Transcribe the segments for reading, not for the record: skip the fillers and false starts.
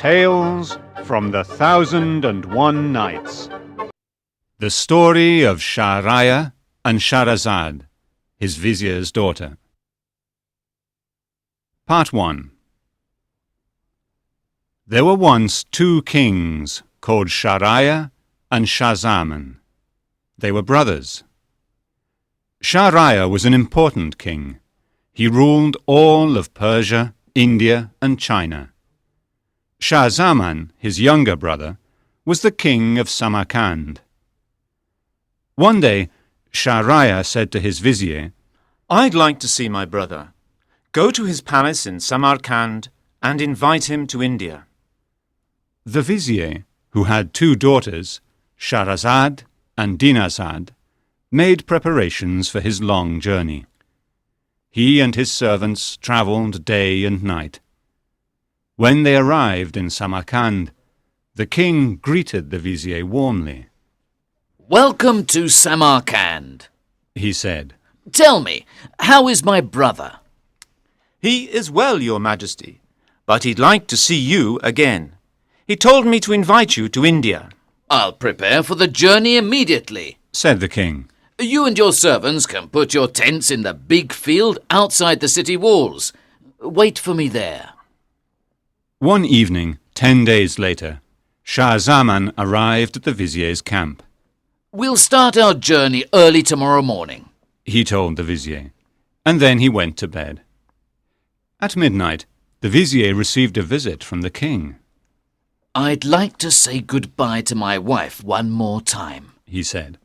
Tales from the 1001 Nights. The story of Shahraya and Shahrazad, his vizier's daughter. Part 1. There were once two kings called Shahraya and Shahzaman. They were brothers. Shahraya was an important king. He ruled all of Persia, India, and China. Shahzaman, his younger brother, was the king of Samarkand. One day, Shahraya said to his vizier, "I'd like to see my brother. Go to his palace in Samarkand and invite him to India." The vizier, who had two daughters, Shahrazad and Dinazad, made preparations for his long journey. He and his servants travelled day and night. When they arrived in Samarkand, the king greeted the vizier warmly. "Welcome to Samarkand," he said. "Tell me, how is my brother?" "He is well, your majesty, but he'd like to see you again. He told me to invite you to India." "I'll prepare for the journey immediately," said the king. "You and your servants can put your tents in the big field outside the city walls. Wait for me there." One evening, 10 days later, Shahzaman arrived at the vizier's camp. "We'll start our journey early tomorrow morning," he told the vizier, and then he went to bed. At midnight, the vizier received a visit from the king. "I'd like to say goodbye to my wife one more time," he said.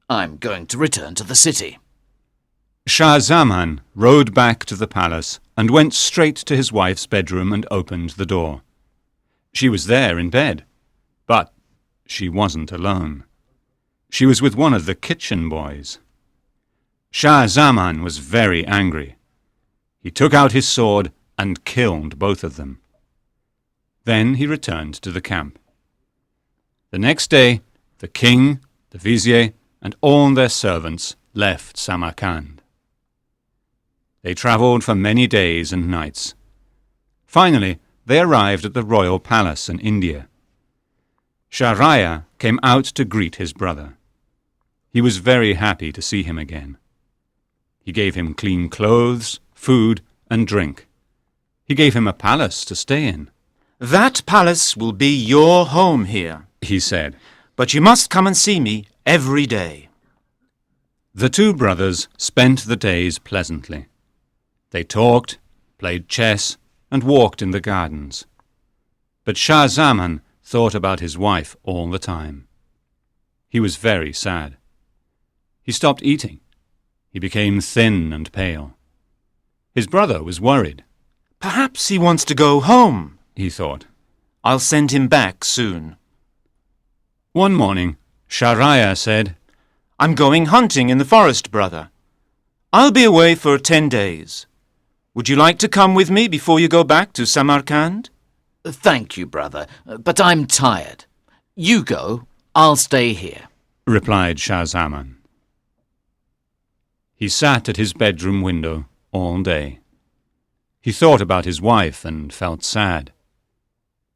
"I'm going to return to the city." Shahzaman rode back to the palace and went straight to his wife's bedroom and opened the door. She was there in bed, but she wasn't alone. She was with one of the kitchen boys. Shahzaman was very angry. He took out his sword and killed both of them. Then he returned to the camp. The next day, the king, the vizier, and all their servants left Samarkand. They travelled for many days and nights. Finally, they arrived at the royal palace in India. Shahraya came out to greet his brother. He was very happy to see him again. He gave him clean clothes, food, and drink. He gave him a palace to stay in. "That palace will be your home here," he said, "but you must come and see me every day." The two brothers spent the days pleasantly. They talked, played chess, and walked in the gardens. But Shahzaman thought about his wife all the time. He was very sad. He stopped eating. He became thin and pale. His brother was worried. "Perhaps he wants to go home," he thought. "I'll send him back soon." One morning, Shahraya said, "I'm going hunting in the forest, brother. I'll be away for 10 days. Would you like to come with me before you go back to Samarkand?" "Thank you, brother, but I'm tired. You go, I'll stay here," replied Shahzaman. He sat at his bedroom window all day. He thought about his wife and felt sad.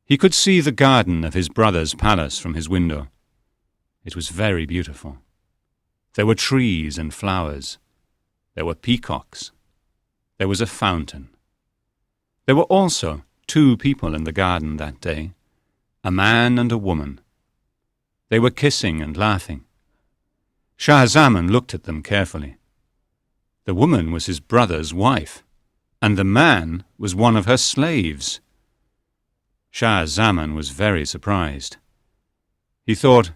He could see the garden of his brother's palace from his window. It was very beautiful. There were trees and flowers. There were peacocks. There was a fountain. There were also two people in the garden that day, a man and a woman. They were kissing and laughing. Shahzaman looked at them carefully. The woman was his brother's wife, and the man was one of her slaves. Shahzaman was very surprised. He thought,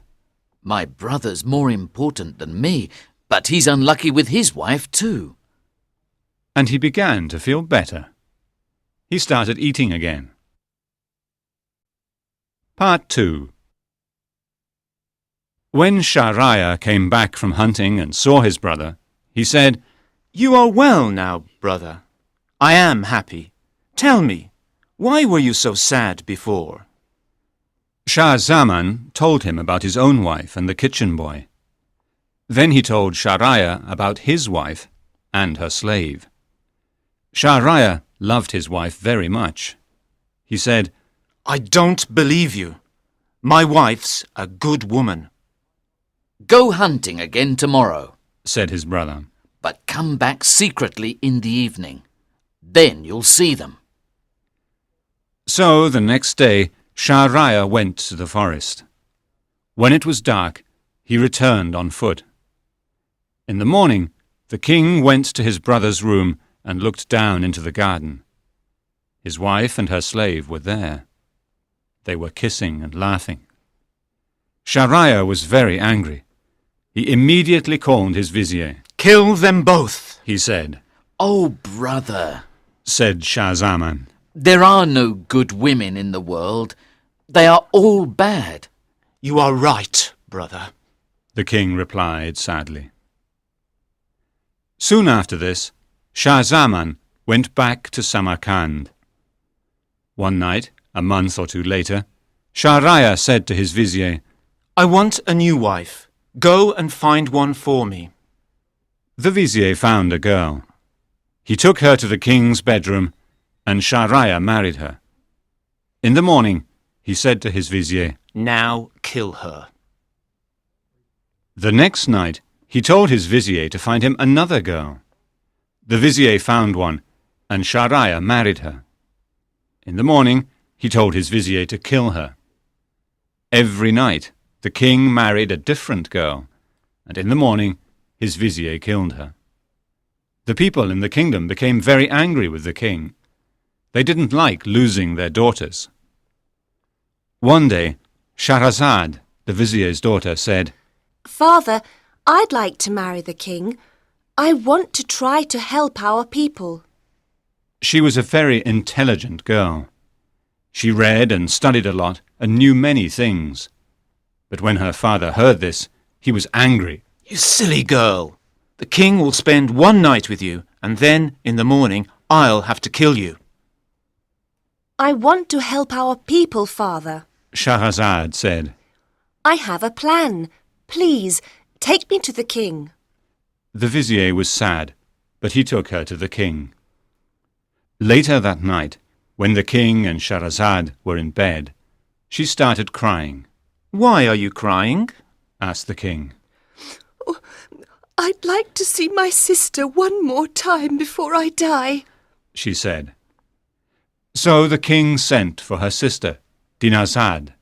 "My brother's more important than me, but he's unlucky with his wife too." And he began to feel better. He started eating again. Part 2. When Shahraya came back from hunting and saw his brother, he said, "You are "Well now, brother, I am happy. Tell me, why were you so sad before?" Shahzaman told him about his own wife and the kitchen boy. Then he told Shahraya about his wife and her slave. Shahraya loved his wife very much. He said, I don't believe you. My wife's a good woman. Go hunting again tomorrow, said his brother. but come back secretly in the evening. Then you'll see them. So the next day Shahryar went to the forest. When it was dark, he returned on foot. In the morning, the king went to his brother's room and looked down into the garden. His wife and her slave were there. They were kissing and laughing. Shahryar was very angry. He immediately called his vizier. Kill them both, He said, Oh, brother, said Shah Zaman. there are no good women in the world. They are all bad. You are right, brother. The king replied sadly. Soon after this, Shah Zaman went back to Samarkand. One night, a month or two later, Shahryar said to his vizier, I want a new wife. Go and find one for me. The vizier found a girl. He took her to the king's bedroom, and Shahryar married her. In the morning, he said to his vizier, Now kill her. The next night, he told his vizier to find him another girl. The vizier found one, and Shahryar married her. In the morning, he told his vizier to kill her. Every night, the king married a different girl, and in the morning, his vizier killed her. The people in the kingdom became very angry with the king. They didn't like losing their daughters. One day, Shahrazad, the vizier's daughter, said, Father, I'd like to marry the king. I want to try to help our people. She was a very intelligent girl. She read and studied a lot and knew many things. But when her father heard this, he was angry. You silly girl. The king will spend one night with you, and then, in the morning, I'll have to kill you. I want to help our people, Father. Shahrazad said, I have a plan. Please, take me to the king. The vizier was sad, but he took her to the king. Later that night, when the king and Shahrazad were in bed, she started crying. Why are you crying? Asked the king. Oh, I'd like to see my sister one more time before I die, She said. So the king sent for her sister, Dinazad.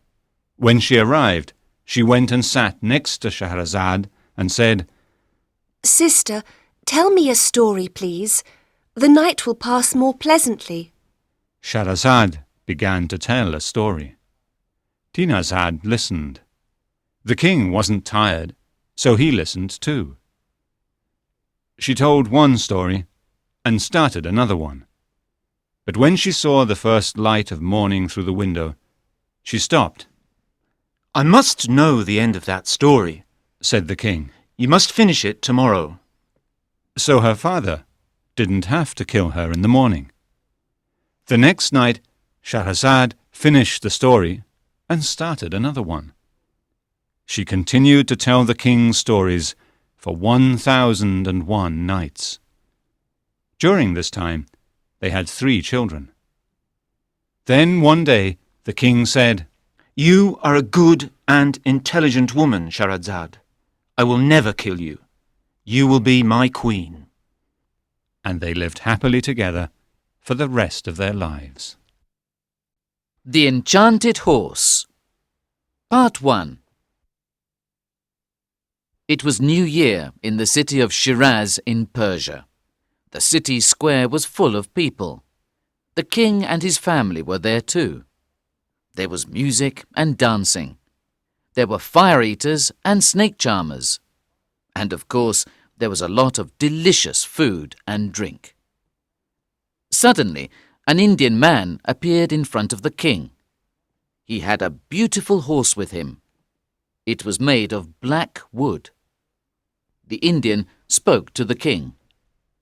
When she arrived, she went and sat next to Shahrazad and said, Sister, tell me a story, please. The night will pass more pleasantly. Shahrazad began to tell a story. Dinazad listened. The king wasn't tired, so he listened too. She told one story and started another one. But when she saw the first light of morning through the window, she stopped. I must know the end of that story, said the king. You must finish it tomorrow. So her father didn't have to kill her in the morning. The next night, Shahrazad finished the story and started another one. She continued to tell the king's stories for 1,001 nights. During this time, they had 3 children. Then one day, the king said, You are a good and intelligent woman, Shahrazad. I will never kill you. You will be my queen. And they lived happily together for the rest of their lives. The Enchanted Horse. Part 1. It was New Year in the city of Shiraz in Persia. The city square was full of people. The king and his family were there too. There was music and dancing. There were fire-eaters and snake-charmers. And of course, there was a lot of delicious food and drink. Suddenly, an Indian man appeared in front of the king. He had a beautiful horse with him. It was made of black wood. The Indian spoke to the king.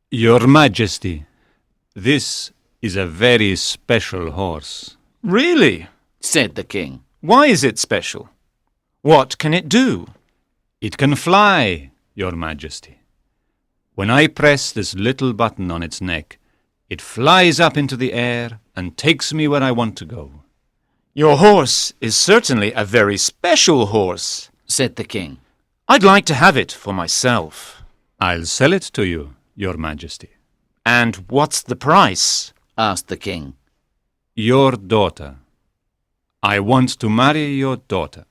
Your Majesty, this is a very special horse. Really? Said the king. Why is it special? What can it do? It can fly, Your Majesty. When I press this little button on its neck, it flies up into the air and takes me where I want to go. Your horse is certainly a very special horse, said the king. I'd like to have it for myself. I'll sell it to you, Your Majesty. And what's the price? Asked the king. Your daughter. I want to marry your daughter,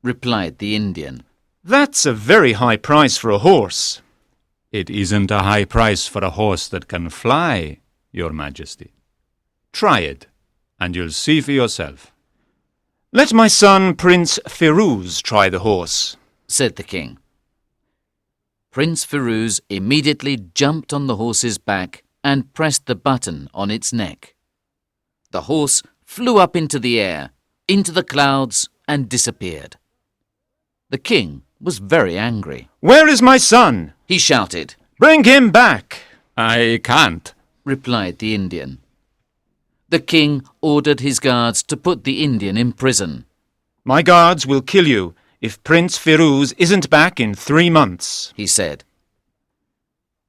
replied the Indian. That's a very high price for a horse. It isn't a high price for a horse that can fly, Your Majesty. Try it, and you'll see for yourself. Let my son Prince Firuz try the horse, said the king. Prince Firuz immediately jumped on the horse's back and pressed the button on its neck. The horse flew up into the air, into the clouds, and disappeared. The king was very angry. Where is my son? He shouted. Bring him back. I can't, replied the Indian. The king ordered his guards to put the Indian in prison. My guards will kill you if Prince Firuz isn't back in 3 months, he said.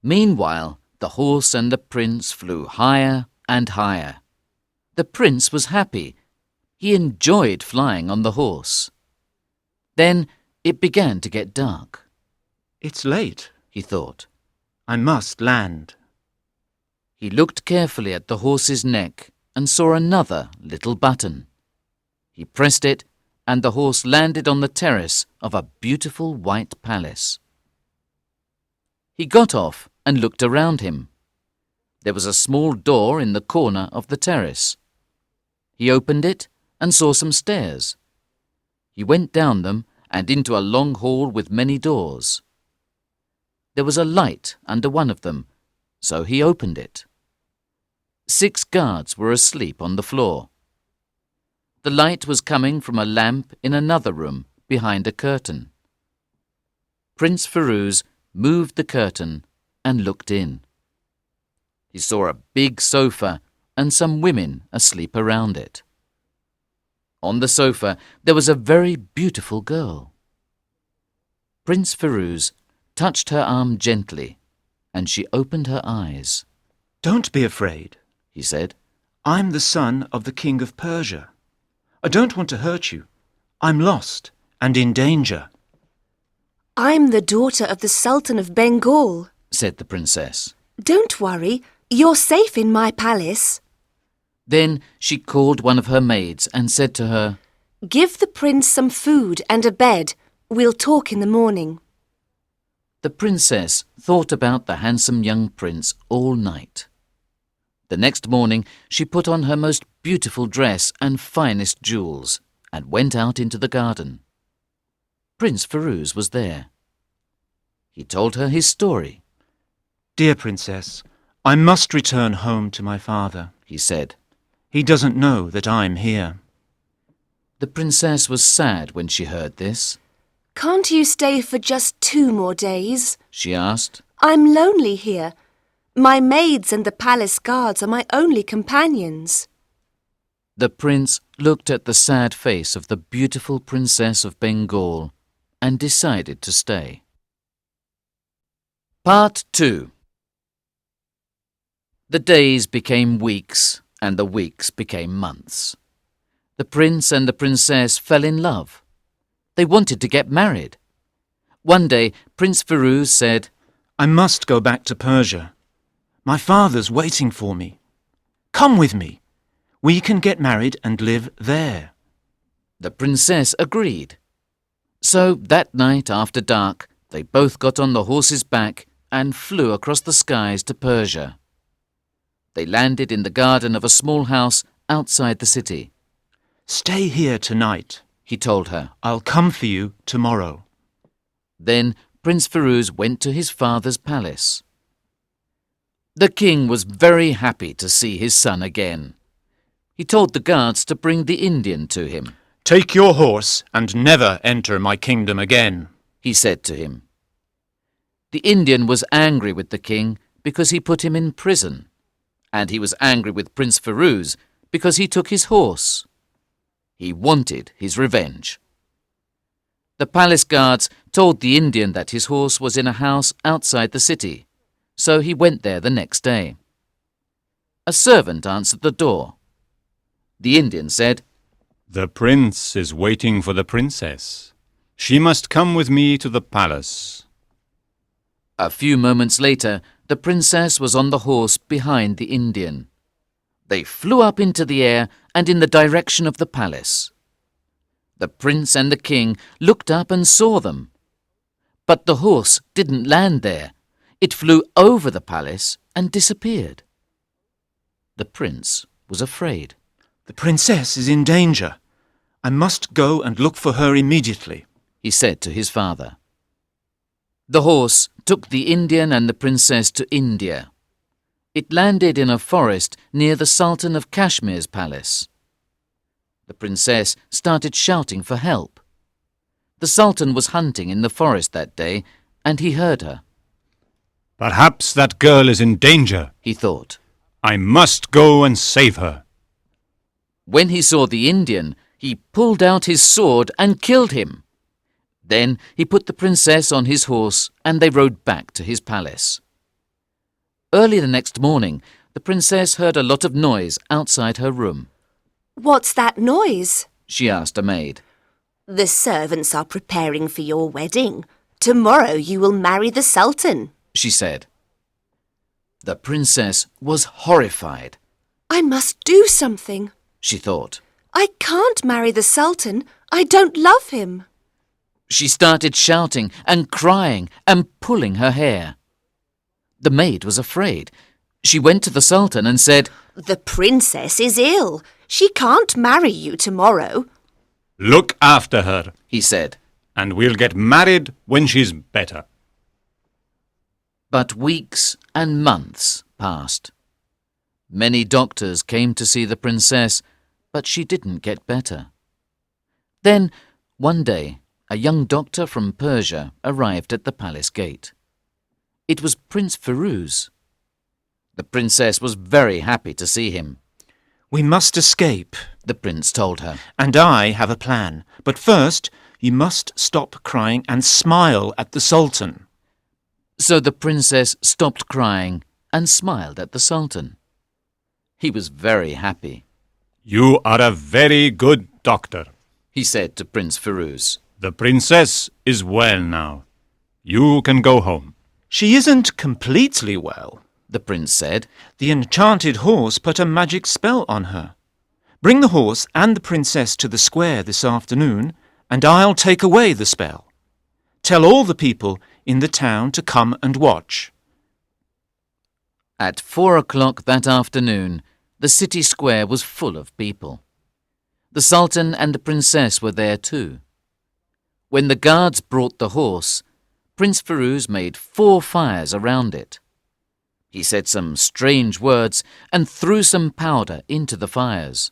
Meanwhile, the horse and the prince flew higher and higher. The prince was happy. He enjoyed flying on the horse. Then it began to get dark. It's late, he thought. I must land. He looked carefully at the horse's neck and saw another little button. He pressed it, and the horse landed on the terrace of a beautiful white palace. He got off and looked around him. There was a small door in the corner of the terrace. He opened it and saw some stairs. He went down them and into a long hall with many doors. There was a light under one of them, so he opened it. 6 guards were asleep on the floor. The light was coming from a lamp in another room behind a curtain. Prince Firuz moved the curtain and looked in. He saw a big sofa and some women asleep around it. On the sofa there was a very beautiful girl. Prince Firuz touched her arm gently, and she opened her eyes. Don't be afraid, he said. I'm the son of the King of Persia. I don't want to hurt you. I'm lost and in danger. I'm the daughter of the Sultan of Bengal, said the princess. Don't worry, you're safe in my palace. Then she called one of her maids and said to her, Give the prince some food and a bed. We'll talk in the morning. The princess thought about the handsome young prince all night. The next morning she put on her most beautiful dress and finest jewels and went out into the garden. Prince Firuz was there. He told her his story. Dear princess, I must return home to my father, he said. He doesn't know that I'm here. The princess was sad when she heard this. Can't you stay for just 2 more days? She asked. I'm lonely here. My maids and the palace guards are my only companions. The prince looked at the sad face of the beautiful princess of Bengal and decided to stay. Part 2. The days became weeks and the weeks became months. The prince and the princess fell in love. They wanted to get married. One day, Prince Firuz said, I must go back to Persia. My father's waiting for me. Come with me. We can get married and live there. The princess agreed. So that night after dark, they both got on the horse's back and flew across the skies to Persia. They landed in the garden of a small house outside the city. Stay here tonight, he told her. I'll come for you tomorrow. Then Prince Firuz went to his father's palace. The king was very happy to see his son again. He told the guards to bring the Indian to him. Take your horse and never enter my kingdom again, he said to him. The Indian was angry with the king because he put him in prison, and he was angry with Prince Firuz because he took his horse. He wanted his revenge. The palace guards told the Indian that his horse was in a house outside the city, so he went there the next day. A servant answered the door. The Indian said, The prince is waiting for the princess. She must come with me to the palace. A few moments later, the princess was on the horse behind the Indian. They flew up into the air and in the direction of the palace. The prince and the king looked up and saw them. But the horse didn't land there. It flew over the palace and disappeared. The prince was afraid. The princess is in danger. I must go and look for her immediately, he said to his father. The horse took the Indian and the princess to India. It landed in a forest near the Sultan of Kashmir's palace. The princess started shouting for help. The Sultan was hunting in the forest that day, and he heard her. Perhaps that girl is in danger, he thought. I must go and save her. When he saw the Indian, he pulled out his sword and killed him. Then he put the princess on his horse and they rode back to his palace. Early the next morning, the princess heard a lot of noise outside her room. What's that noise? She asked a maid. The servants are preparing for your wedding. Tomorrow you will marry the Sultan, she said. The princess was horrified. I must do something, she thought. I can't marry the Sultan. I don't love him. She started shouting and crying and pulling her hair. The maid was afraid. She went to the Sultan and said, The princess is ill. She can't marry you tomorrow. Look after her, he said, and we'll get married when she's better. But weeks and months passed. Many doctors came to see the princess, but she didn't get better. Then, one day, a young doctor from Persia arrived at the palace gate. It was Prince Firuz. The princess was very happy to see him. We must escape, the prince told her. And I have a plan. But first, you must stop crying and smile at the Sultan. So the princess stopped crying and smiled at the Sultan. He was very happy. You are a very good doctor, he said to Prince Firuz. The princess is well now. You can go home. She isn't completely well, the prince said. The enchanted horse put a magic spell on her. Bring the horse and the princess to the square this afternoon, and I'll take away the spell. Tell all the people in the town to come and watch. At 4 o'clock that afternoon, the city square was full of people. The Sultan and the princess were there too. When the guards brought the horse, Prince Firuz made 4 fires around it. He said some strange words and threw some powder into the fires.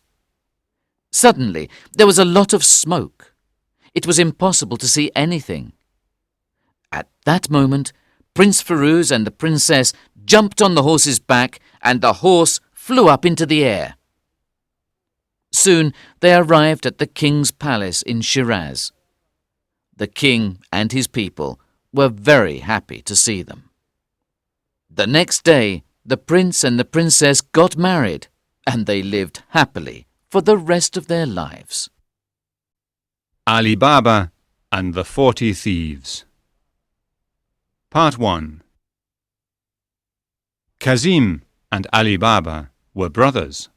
Suddenly, there was a lot of smoke. It was impossible to see anything. At that moment, Prince Firuz and the princess jumped on the horse's back and the horse flew up into the air. Soon they arrived at the king's palace in Shiraz. The king and his people were very happy to see them. The next day, the prince and the princess got married, and they lived happily for the rest of their lives. Ali Baba and the 40 Thieves. Part 1. Kazim and Ali Baba were brothers.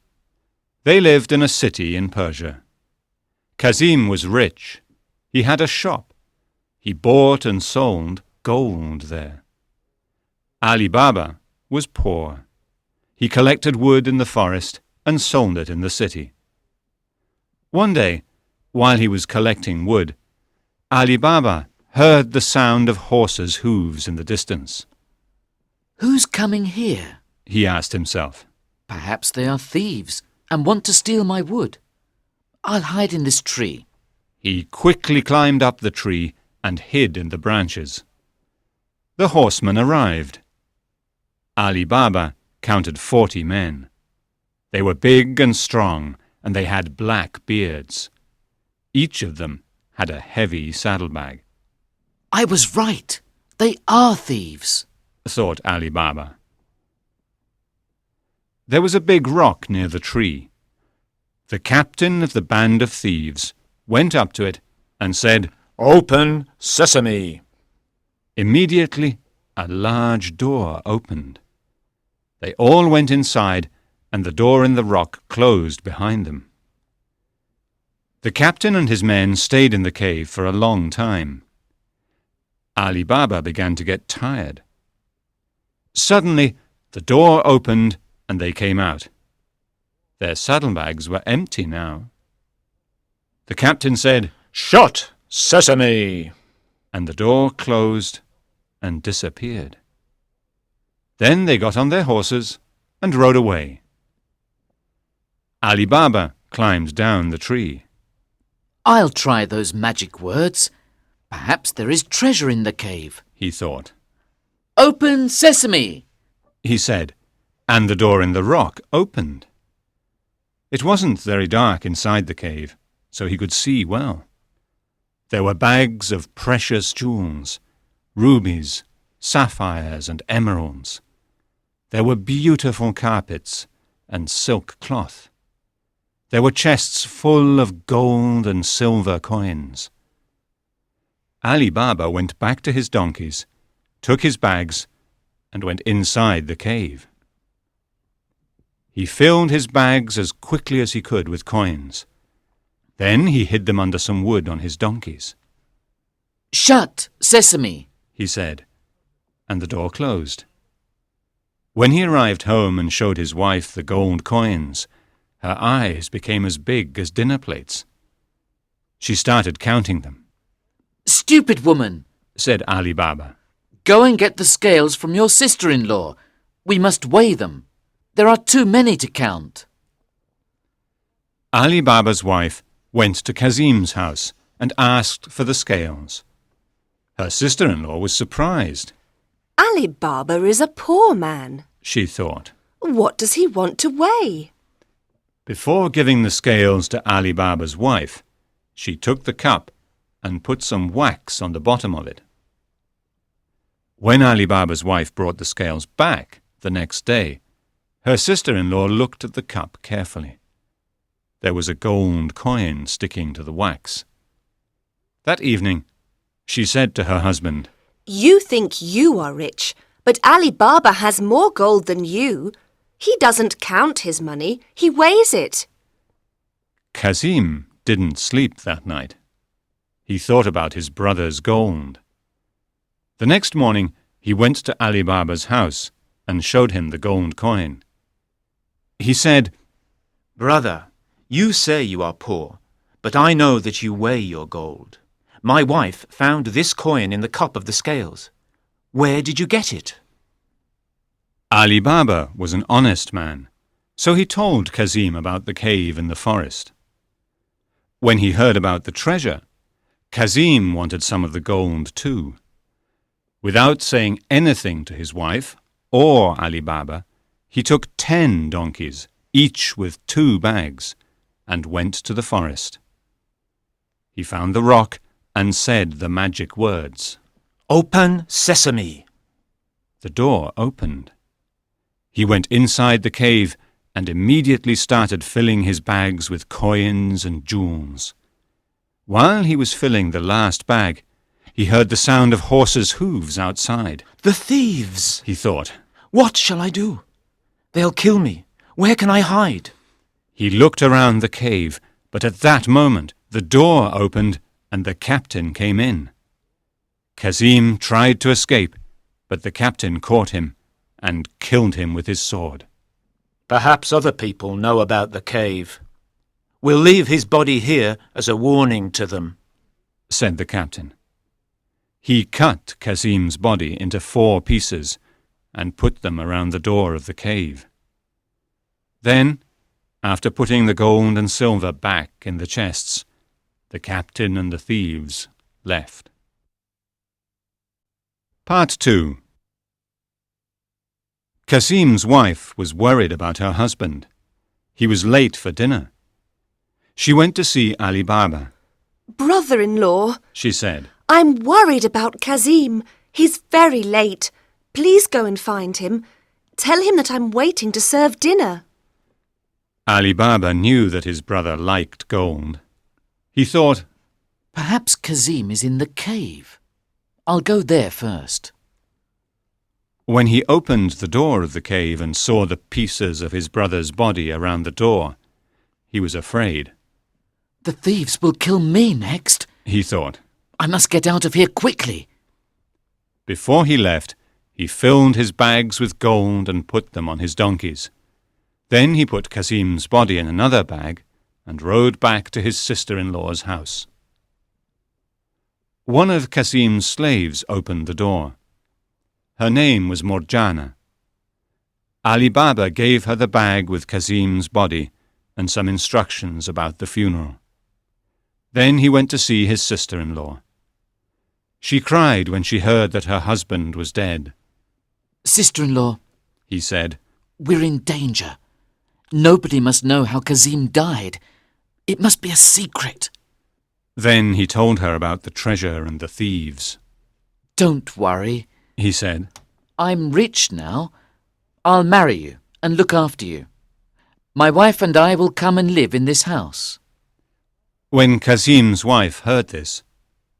They lived in a city in Persia. Kazim was rich. He had a shop. He bought and sold gold there. Ali Baba was poor. He collected wood in the forest and sold it in the city. One day, while he was collecting wood, Ali Baba heard the sound of horses' hooves in the distance. Who's coming here? He asked himself. Perhaps they are thieves and want to steal my wood. I'll hide in this tree. He quickly climbed up the tree and hid in the branches. The horsemen arrived. Ali Baba counted 40 men. They were big and strong, and they had black beards. Each of them had a heavy saddlebag. I was right. They are thieves, thought Ali Baba. There was a big rock near the tree. The captain of the band of thieves went up to it and said, "Open, sesame!" Immediately a large door opened. They all went inside, and the door in the rock closed behind them. The captain and his men stayed in the cave for a long time. Ali Baba began to get tired. Suddenly, the door opened and they came out. Their saddlebags were empty now. The captain said, "Shut, sesame!" and the door closed and disappeared. Then they got on their horses and rode away. Ali Baba climbed down the tree. I'll try those magic words. Perhaps there is treasure in the cave, he thought. Open, sesame! He said, and the door in the rock opened. It wasn't very dark inside the cave, so he could see well. There were bags of precious jewels, rubies, sapphires, and emeralds. There were beautiful carpets and silk cloth. There were chests full of gold and silver coins. Ali Baba went back to his donkeys, took his bags, and went inside the cave. He filled his bags as quickly as he could with coins. Then he hid them under some wood on his donkeys. Shut, sesame! He said, and the door closed. When he arrived home and showed his wife the gold coins, her eyes became as big as dinner plates. She started counting them. Stupid woman, said Ali Baba. Go and get the scales from your sister-in-law. We must weigh them. There are too many to count. Ali Baba's wife went to Kazim's house and asked for the scales. Her sister-in-law was surprised. Ali Baba is a poor man, she thought. What does he want to weigh? Before giving the scales to Ali Baba's wife, she took the cup and put some wax on the bottom of it. When Ali Baba's wife brought the scales back the next day, her sister-in-law looked at the cup carefully. There was a gold coin sticking to the wax. That evening, she said to her husband, You think you are rich, but Ali Baba has more gold than you. He doesn't count his money, he weighs it. Kazim didn't sleep that night. He thought about his brother's gold. The next morning, he went to Ali Baba's house and showed him the gold coin. He said, "Brother, you say you are poor, but I know that you weigh your gold. My wife found this coin in the cup of the scales. Where did you get it?" Ali Baba was an honest man, so he told Kazim about the cave in the forest. When he heard about the treasure, Kazim wanted some of the gold too. Without saying anything to his wife or Ali Baba, he took 10 donkeys, each with 2 bags, and went to the forest. He found the rock and said the magic words. "Open, sesame!" The door opened. He went inside the cave and immediately started filling his bags with coins and jewels. While he was filling the last bag, he heard the sound of horses' hooves outside. "The thieves!" he thought. "What shall I do? They'll kill me. Where can I hide?" He looked around the cave, but at that moment the door opened and the captain came in. Kazim tried to escape, but the captain caught him and killed him with his sword. "Perhaps other people know about the cave. We'll leave his body here as a warning to them," said the captain. He cut Kazim's body into 4 pieces and put them around the door of the cave. Then, after putting the gold and silver back in the chests, the captain and the thieves left. Part 2. Kazim's wife was worried about her husband. He was late for dinner. She went to see Ali Baba. Brother-in-law, she said, I'm worried about Kazim. He's very late. Please go and find him. Tell him that I'm waiting to serve dinner. Ali Baba knew that his brother liked gold. He thought, Perhaps Kazim is in the cave. I'll go there first. when he opened the door of the cave and saw the pieces of his brother's body around the door, he was afraid. The thieves will kill me next. He thought. I must get out of here quickly. Before he left, he filled his bags with gold and put them on his donkeys. Then he put Kazim's body in another bag and rode back to his sister-in-law's house. One of Kazim's slaves opened the door. Her name was Morjana. Ali Baba gave her the bag with Kazim's body and some instructions about the funeral. Then he went to see his sister-in-law. She cried when she heard that her husband was dead. Sister-in-law, He said, we're in danger. Nobody must know how Kazim died. It must be a secret. Then he told her about the treasure and the thieves. Don't worry. He said, I'm rich now. I'll marry you and look after you. My wife and I will come and live in this house. When Kazim's wife heard this,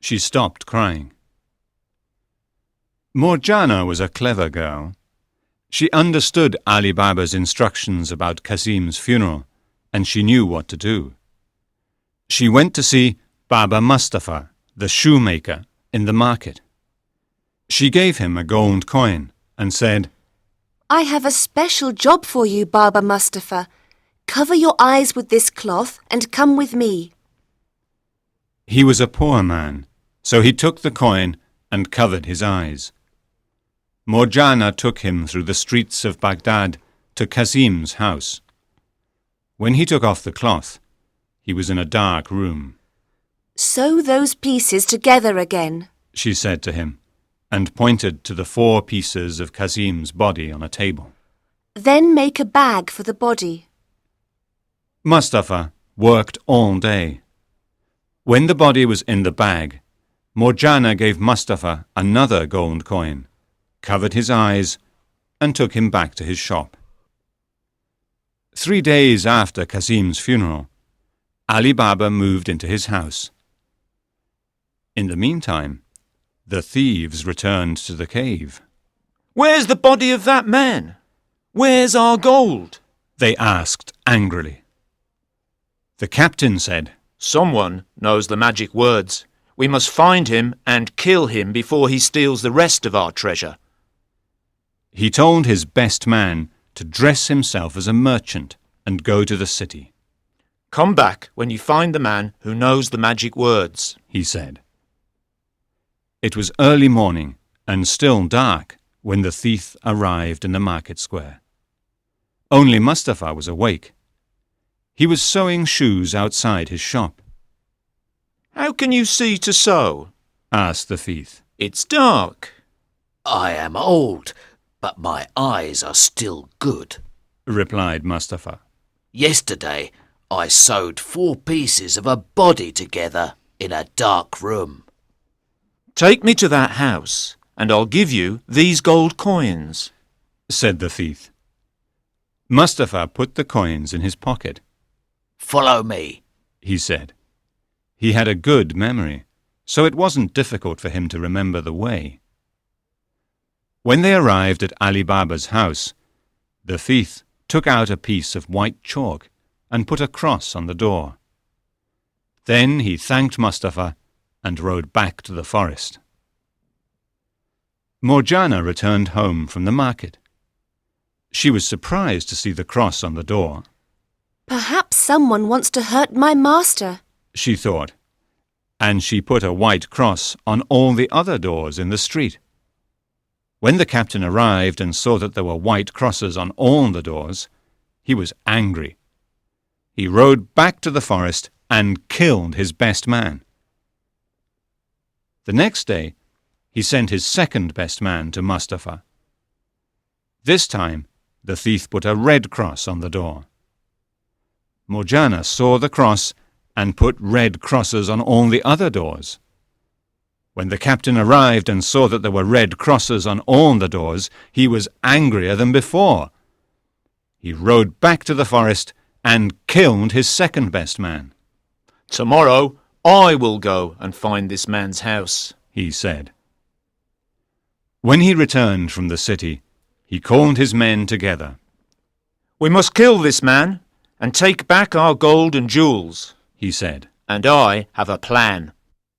she stopped crying. Morjana was a clever girl. She understood Ali Baba's instructions about Kazim's funeral, and she knew what to do. She went to see Baba Mustafa, the shoemaker, in the market. She gave him a gold coin and said, I have a special job for you, Baba Mustafa. Cover your eyes with this cloth and come with me. He was a poor man, so he took the coin and covered his eyes. Morjana took him through the streets of Baghdad to Kazim's house. When he took off the cloth, he was in a dark room. Sew those pieces together again. She said to him, and pointed to the 4 pieces of Kazim's body on a table. Then make a bag for the body. Mustafa worked all day. When the body was in the bag, Morjana gave Mustafa another gold coin, covered his eyes, and took him back to his shop. 3 days after Kazim's funeral, Ali Baba moved into his house. In the meantime, the thieves returned to the cave. Where's the body of that man? Where's our gold? They asked angrily. The captain said, Someone knows the magic words. We must find him and kill him before he steals the rest of our treasure. He told his best man to dress himself as a merchant and go to the city. Come back when you find the man who knows the magic words, he said. It was early morning and still dark when the thief arrived in the market square. Only Mustafa was awake. He was sewing shoes outside his shop. How can you see to sew? Asked the thief. It's dark. I am old, but my eyes are still good. Replied Mustafa. Yesterday, I sewed 4 pieces of a body together in a dark room. Take me to that house, and I'll give you these gold coins, said the thief. Mustafa put the coins in his pocket. Follow me, he said. He had a good memory, so it wasn't difficult for him to remember the way. When they arrived at Ali Baba's house, the thief took out a piece of white chalk and put a cross on the door. Then he thanked Mustafa and rode back to the forest. Morjana returned home from the market. She was surprised to see the cross on the door. Perhaps someone wants to hurt my master, she thought, and she put a white cross on all the other doors in the street. When the captain arrived and saw that there were white crosses on all the doors, he was angry. He rode back to the forest and killed his best man. The next day, he sent his second best man to Mustafa. This time, the thief put a red cross on the door. Morjana saw the cross and put red crosses on all the other doors. When the captain arrived and saw that there were red crosses on all the doors, he was angrier than before. He rode back to the forest and killed his second best man. "Tomorrow I will go and find this man's house," he said. When he returned from the city, he called his men together. "We must kill this man and take back our gold and jewels," he said. "and I have a plan."